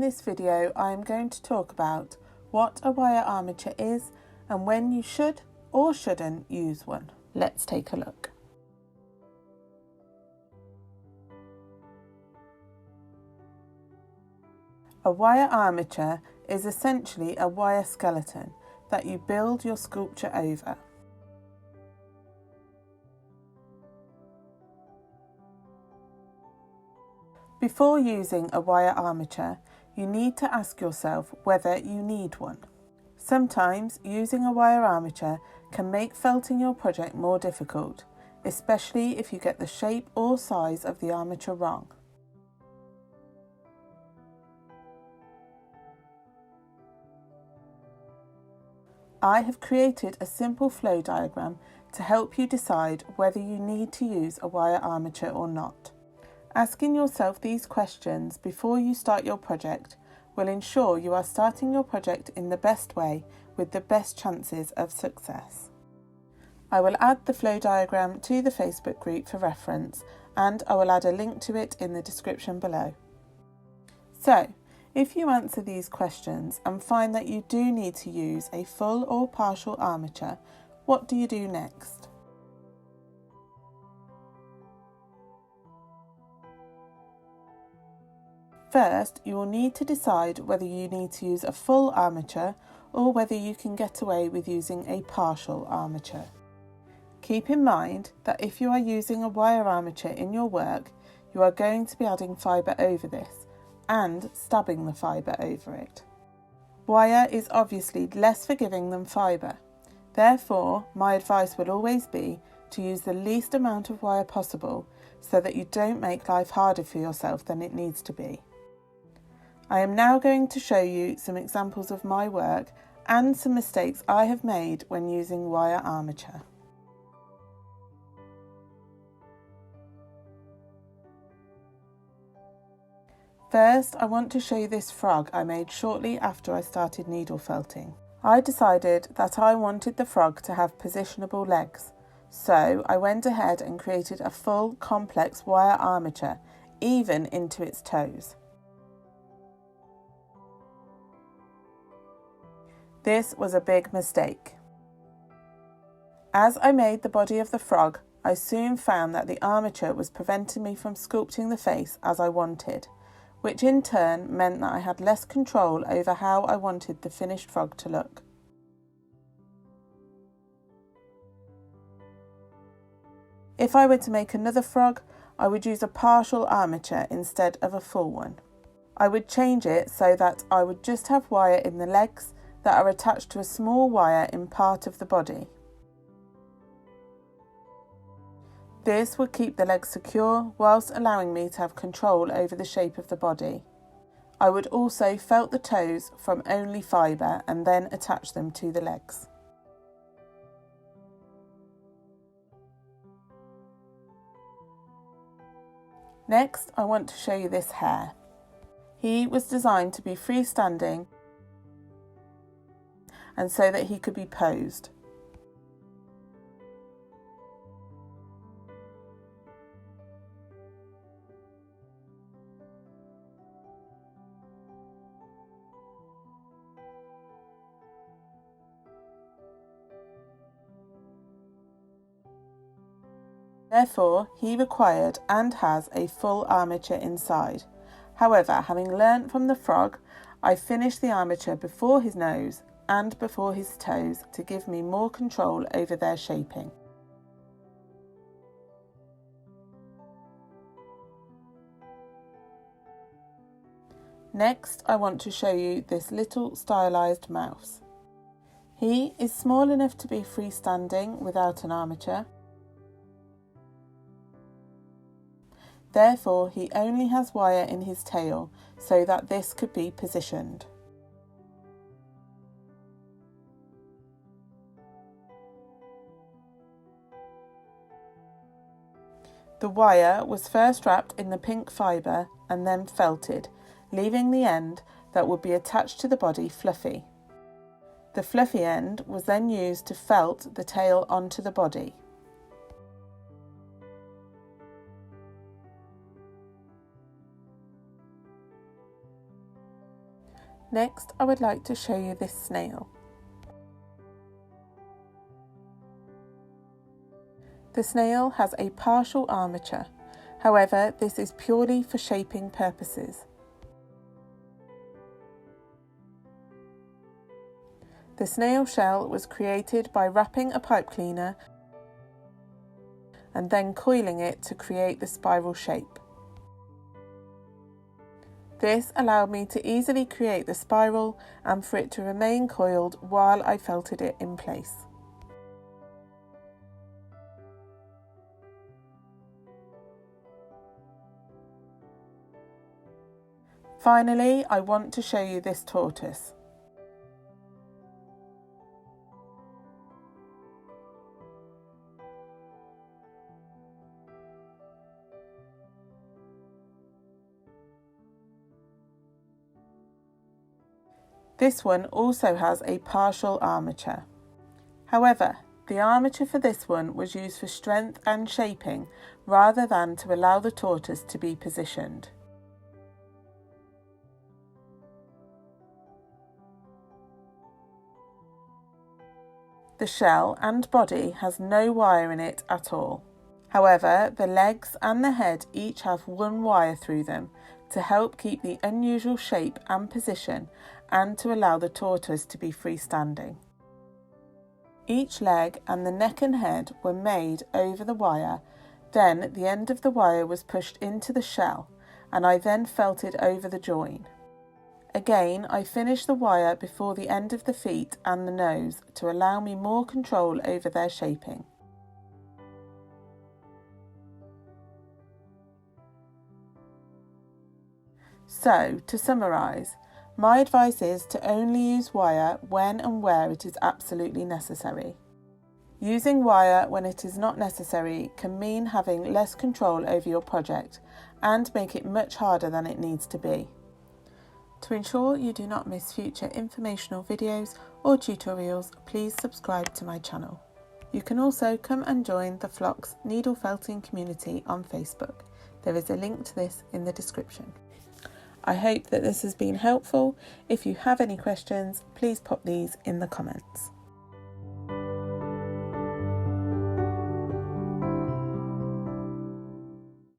In this video I am going to talk about what a wire armature is and when you should or shouldn't use one. Let's take a look. A wire armature is essentially a wire skeleton that you build your sculpture over. Before using a wire armature, you need to ask yourself whether you need one. Sometimes using a wire armature can make felting your project more difficult, especially if you get the shape or size of the armature wrong. I have created a simple flow diagram to help you decide whether you need to use a wire armature or not. Asking yourself these questions before you start your project will ensure you are starting your project in the best way with the best chances of success. I will add the flow diagram to the Facebook group for reference, and I will add a link to it in the description below. So, if you answer these questions and find that you do need to use a full or partial armature, what do you do next? First, you will need to decide whether you need to use a full armature or whether you can get away with using a partial armature. Keep in mind that if you are using a wire armature in your work, you are going to be adding fibre over this and stabbing the fibre over it. Wire is obviously less forgiving than fibre. Therefore, my advice will always be to use the least amount of wire possible so that you don't make life harder for yourself than it needs to be. I am now going to show you some examples of my work and some mistakes I have made when using wire armature. First, I want to show you this frog I made shortly after I started needle felting. I decided that I wanted the frog to have positionable legs, so I went ahead and created a full complex wire armature, even into its toes. This was a big mistake. As I made the body of the frog, I soon found that the armature was preventing me from sculpting the face as I wanted, which in turn meant that I had less control over how I wanted the finished frog to look. If I were to make another frog, I would use a partial armature instead of a full one. I would change it so that I would just have wire in the legs that are attached to a small wire in part of the body. This would keep the legs secure whilst allowing me to have control over the shape of the body. I would also felt the toes from only fibre and then attach them to the legs. Next, I want to show you this hare. He was designed to be freestanding and so that he could be posed. Therefore, he required and has a full armature inside. However, having learnt from the frog, I finished the armature before his nose and before his toes to give me more control over their shaping. Next, I want to show you this little stylised mouse. He is small enough to be freestanding without an armature. Therefore, he only has wire in his tail so that this could be positioned. The wire was first wrapped in the pink fibre and then felted, leaving the end that would be attached to the body fluffy. The fluffy end was then used to felt the tail onto the body. Next, I would like to show you this snail. The snail has a partial armature, however, this is purely for shaping purposes. The snail shell was created by wrapping a pipe cleaner and then coiling it to create the spiral shape. This allowed me to easily create the spiral and for it to remain coiled while I felted it in place. Finally, I want to show you this tortoise. This one also has a partial armature. However, the armature for this one was used for strength and shaping rather than to allow the tortoise to be positioned. The shell and body has no wire in it at all. However, the legs and the head each have one wire through them to help keep the unusual shape and position and to allow the tortoise to be freestanding. Each leg and the neck and head were made over the wire, then the end of the wire was pushed into the shell and I then felted over the join. Again, I finished the wire before the end of the feet and the nose to allow me more control over their shaping. So, to summarise, my advice is to only use wire when and where it is absolutely necessary. Using wire when it is not necessary can mean having less control over your project and make it much harder than it needs to be. To ensure you do not miss future informational videos or tutorials, please subscribe to my channel. You can also come and join the Flock's needle felting community on Facebook. There is a link to this in the description. I hope that this has been helpful. If you have any questions, please pop these in the comments.